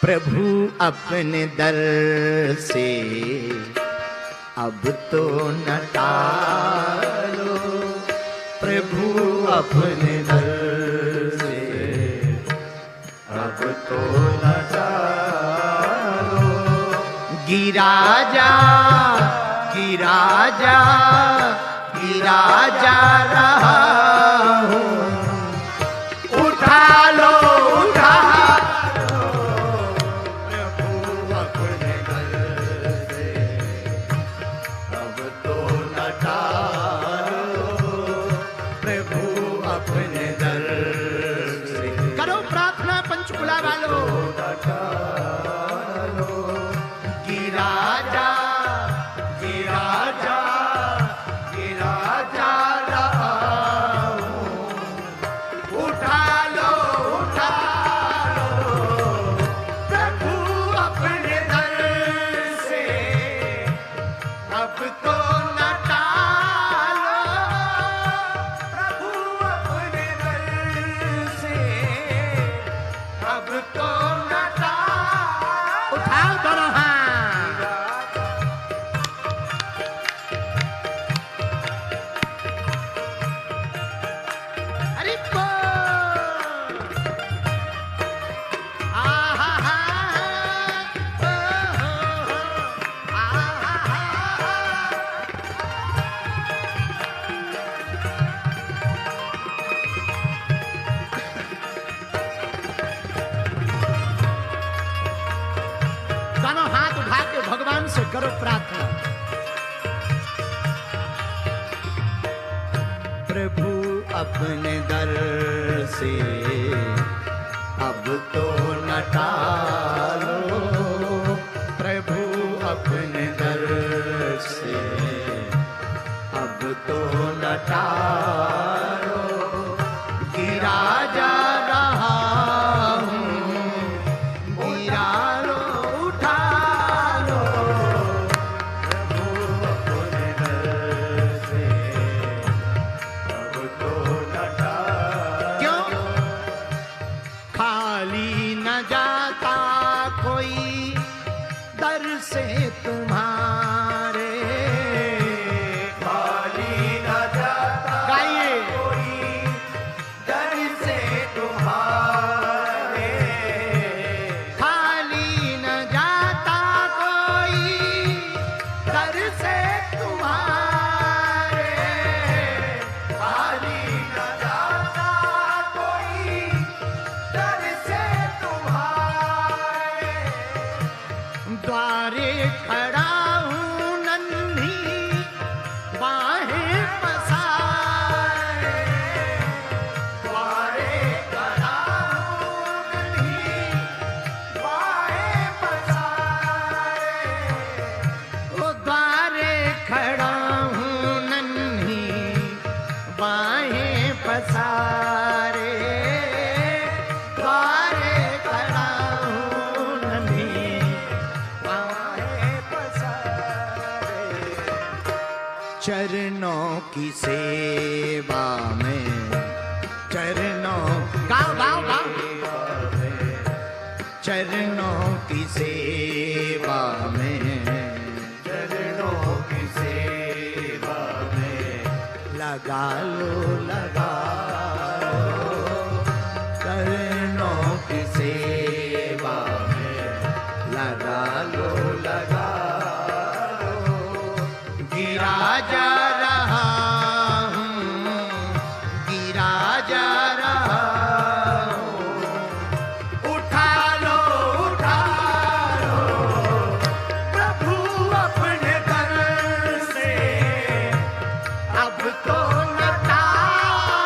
प्रभु अपने दर से अब तो न टालो, प्रभु अपने दर से अब तो न टालो। गिरा जा गिरा जा गिरा जा रहा हूँ, उठा लो उठा लो, प्रभु अपने दर से अब तो न टालो, प्रभु अपने दर से। करो प्रार्थना पंचकुला वालों, गिरा जा गिरा जा गिरा जा रहा हूँ, उठा लो प्रभु अपने दर से अब तो न टालो, प्रभु अपने दर से अब तो न टालो। उठाओ दोनों हाथ। दोनों हाथ उठा के भगवान से करो प्रार्थना। प्रभु अपने दर से अब तो न टालो, प्रभु अपने दर से अब तो न टालो। गिरा जा रहा हूँ, गिरा लो उठा लो, प्रभु अपने दर से अब तो न टालो। क्यों खाली न जाता कोई दर से तुम्हारे, खाली न जाता गाइए कोई दर से तुम्हारे, खाली न जाता कोई दर से तुम्हारे, खाली न जाता कोई दर से तुम्हारे। द्वारे खड़ा हूँ नन्ही बाहें पसारे, द्वारे खड़ा हूँ नन्ही बाहें पसारे, ओ द्वारे खड़ा हूँ नन्ही बाहें पसारे, द्वारे खड़ा हूँ नन्ही बाहें पसारे। चरणों की सेवा में, चरणों गाओ गाओ गाओ, चरणों की सेवा में, चरणों की सेवा में लगा लो लगा लो, चरणों की सेवा में लगा लो लगा लो। गिरा जा रहा हूँ, गिरा जा रहा हूँ, उठा लो प्रभु अपने दर से अब तो न टालो,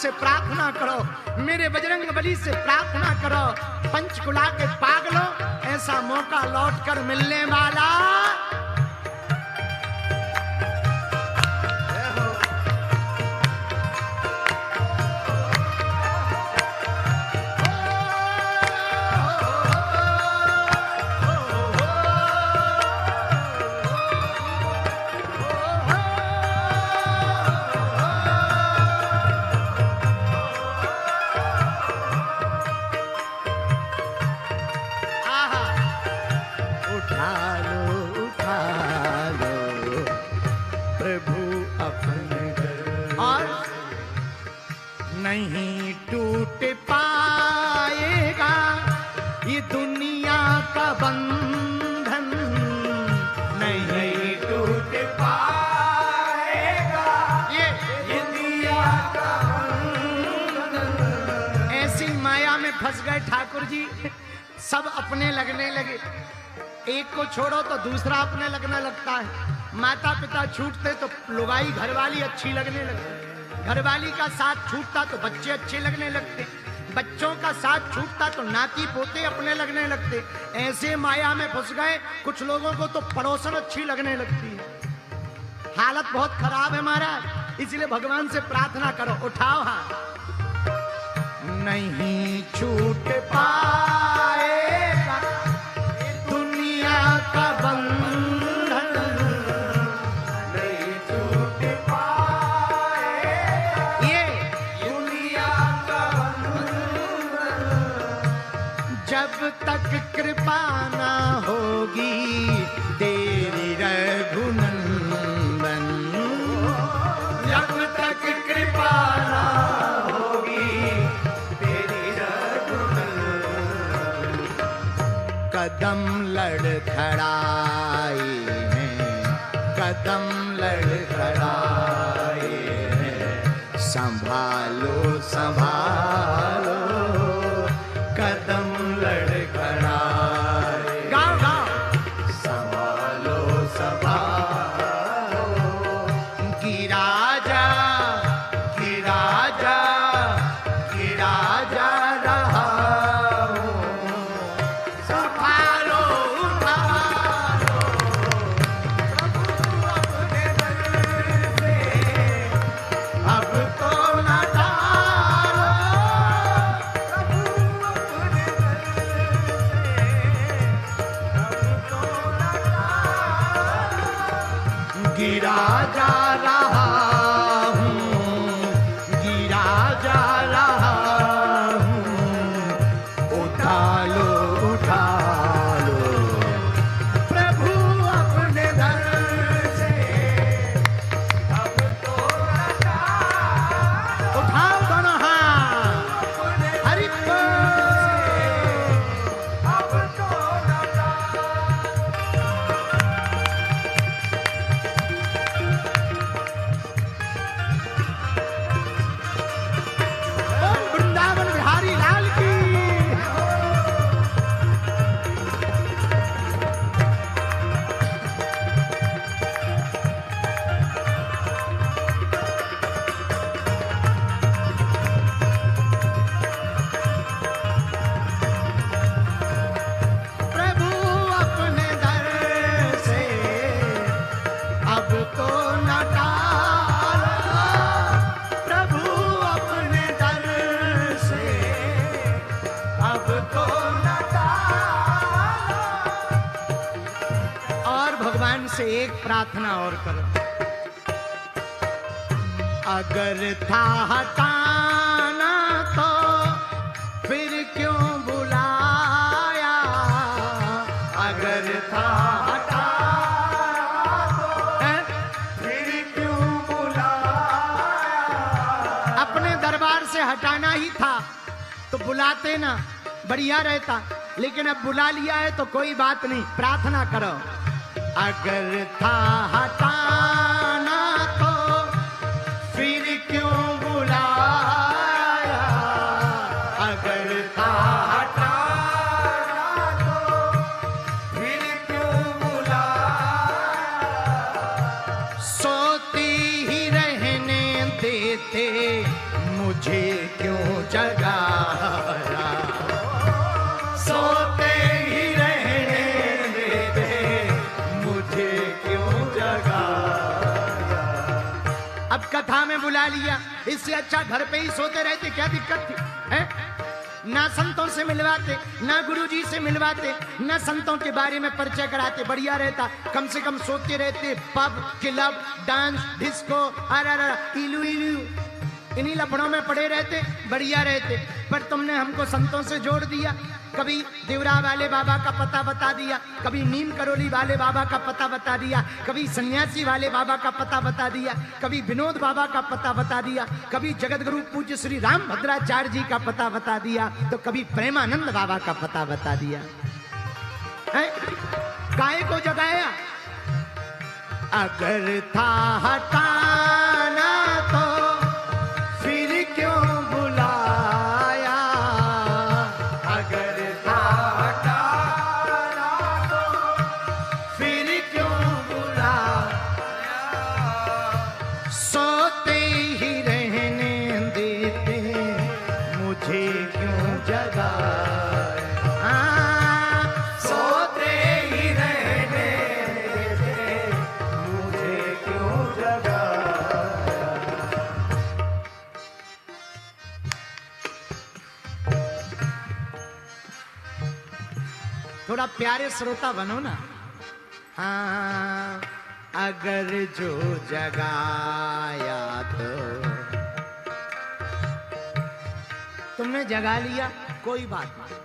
से प्रार्थना करो, मेरे बजरंग बली से प्रार्थना करो। पंचकुला के पागलों, ऐसा मौका लौट कर मिलने वाला नहीं टूट पाएगा ये दुनिया का बंधन, नहीं टूट पाएगा ये दुनिया का बंधन। ऐसी माया में फंस गए ठाकुर जी, सब अपने लगने लगे। एक को छोड़ो तो दूसरा अपने लगने लगता है। माता पिता छूटते तो लुगाई घरवाली अच्छी लगने लगती, घरवाली का साथ छूटता तो बच्चे अच्छे लगने लगते, बच्चों का साथ छूटता तो नाती पोते अपने लगने लगते। ऐसे माया में फंस गए, कुछ लोगों को तो पड़ोसन अच्छी लगने लगती है। हालत बहुत खराब है महाराज, इसलिए भगवान से प्रार्थना करो, उठाओ हाथ। नहीं छूट पाएगा दुनिया का बंधन, नहीं छूट जब तक कृपा ना होगी तेरी रघुनंदन, जब तक कृपा ना होगी तेरी रघुनंदन। कदम लड़खड़ाए हैं, कदम लड़खड़ाए हैं, संभालो संभालो कदम लड़खड़ाए। गाओ गाओ। संभालो संभालो गिरा जा गिरा जा गिरा जा रहा हूँ, संभालो उठालो प्रभु अपने दर से, अब तो न गिरा जा रहा हूँ, गिरा जा रहा हूँ, उठा लो प्रभु अपने दर से, अब तो उठाओ दोनों हाथ, हरि अब तो से एक प्रार्थना और करो। अगर था हटाना तो फिर क्यों बुलाया, अगर था हटाना तो फिर क्यों बुलाया। अपने दरबार से हटाना ही था तो बुलाते ना, बढ़िया रहता, लेकिन अब बुला लिया है तो कोई बात नहीं, प्रार्थना करो। अगर था हटाना तो फिर क्यों बुलाया, अगर था हटाना तो फिर क्यों बुलाया। सोती ही रहने देते मुझे बुला लिया, इससे अच्छा घर पे ही सोते रहते, क्या दिक्कत थी? है? ना संतों से मिलवाते, ना गुरुजी से मिलवाते, ना संतों के बारे में परिचय कराते, बढ़िया रहता। कम से कम सोते रहते, पब, क्लब, डांस, डिस्को, इलू इलू, इन्हीं लफड़ों में पड़े रहते, बढ़िया रहते। पर तुमने हमको संतों से जोड़ दिया। कभी देवरा वाले बाबा का पता बता दिया, कभी नीम करोली वाले बाबा का पता बता दिया, कभी सन्यासी वाले बाबा का पता बता दिया, कभी विनोद बाबा का पता बता दिया, कभी जगत गुरु पूज्य श्री राम भद्राचार्य जी का पता बता दिया, तो कभी प्रेमानंद बाबा का पता बता दिया। है? काहे को जगाया? अगर था हटाना तो फिर क्यों बुलाया, अगर था हटाना तो फिर क्यों बुलाया, सोते ही रहने देते मुझे क्यों जगाया, सोते ही रहने देते मुझे क्यों जगाया। थोड़ा प्यारे श्रोता बनो ना। हाँ, अगर जो जगाया तो तुमने जगा लिया, कोई बात नहीं,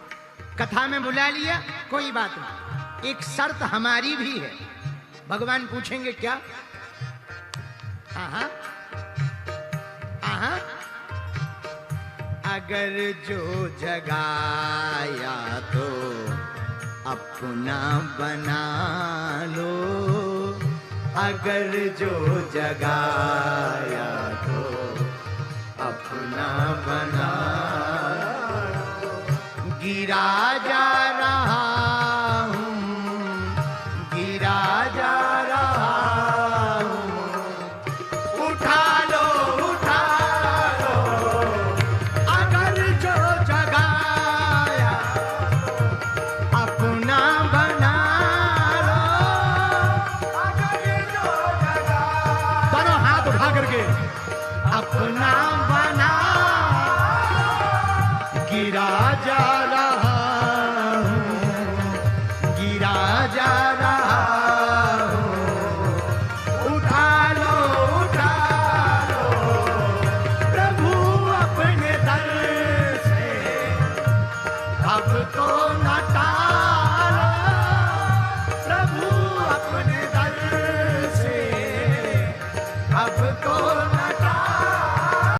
कथा में बुला लिया, कोई बात नहीं। एक शर्त हमारी भी है। भगवान पूछेंगे क्या? हाँ, अगर जो जगाया तो अपना बना लो, अगर जो जगाया तो अपना बना लो। गिरा जा रहा हूँ, गिरा जा रहा हूँ, उठा लो, उठा लो, अगर जो जगाया अपना बना लो, अगर जो जगाया, दोनों हाथ उठा करके अपना बना, गिरा जा रहा हूँ, गिरा जा रहा हूँ, उठा लो, उठा लो, प्रभु अपने दर से अब तो न टालो, प्रभु अपने दर से अब तो